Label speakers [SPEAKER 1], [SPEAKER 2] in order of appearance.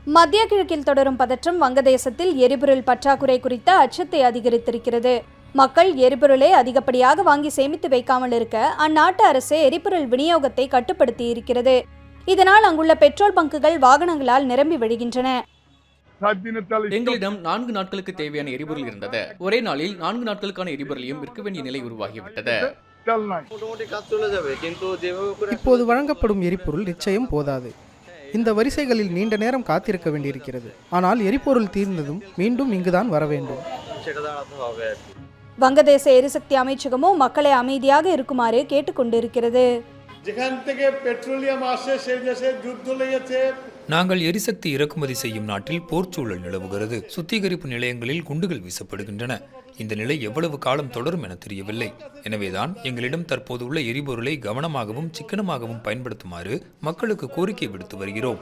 [SPEAKER 1] மத்திய கிழக்கில் தொடரும் பதற்றம் வங்கதேசத்தில் எரிபொருள் பற்றாக்குறை குறித்த அச்சத்தை அதிகரித்திருக்கிறது. மக்கள் எரிபொருளை அதிகப்படியாக வாங்கி சேமித்து வைக்காமல் இருக்க அந்நாட்டு அரசு எரிபொருள் விநியோகத்தை கட்டுப்படுத்தி இருக்கிறது. இதனால் அங்குள்ள பெட்ரோல் பங்குகள் வாகனங்களால் நிரம்பி வழிகின்றன.
[SPEAKER 2] எங்களிடம் 4 நாட்களுக்கு தேவையான எரிபொருள் இருந்தது. ஒரே நாளில் 4 நாட்களுக்கான எரிபொருளையும் விற்க வேண்டிய நிலை உருவாகிவிட்டது.
[SPEAKER 3] இப்போது வழங்கப்படும் எரிபொருள் நிச்சயம் போதாது. இந்த வரிசைகளில் நீண்ட நேரம் காத்திருக்க வேண்டியிருக்கிறது. ஆனால் எரிபொருள் தீர்ந்ததும் மீண்டும் இங்குதான் வர வேண்டும்.
[SPEAKER 1] வங்கதேச எரிசக்தி அமைச்சகமும் மக்களை அமைதியாக இருக்குமாறு கேட்டுக்கொண்டிருக்கிறது.
[SPEAKER 4] நாங்கள் எரிசக்தி இறக்குமதி செய்யும் நாட்டில் போர்ச்சூழல் நிலவுகிறது. சுத்திகரிப்பு நிலையங்களில் குண்டுகள் வீசப்படுகின்றன. இந்த நிலை எவ்வளவு காலம் தொடரும் என தெரியவில்லை. எனவேதான் எங்களிடம் தற்போது உள்ள எரிபொருளை கவனமாகவும் சிக்கனமாகவும் பயன்படுத்துமாறு மக்களுக்கு கோரிக்கை விடுத்து வருகிறோம்.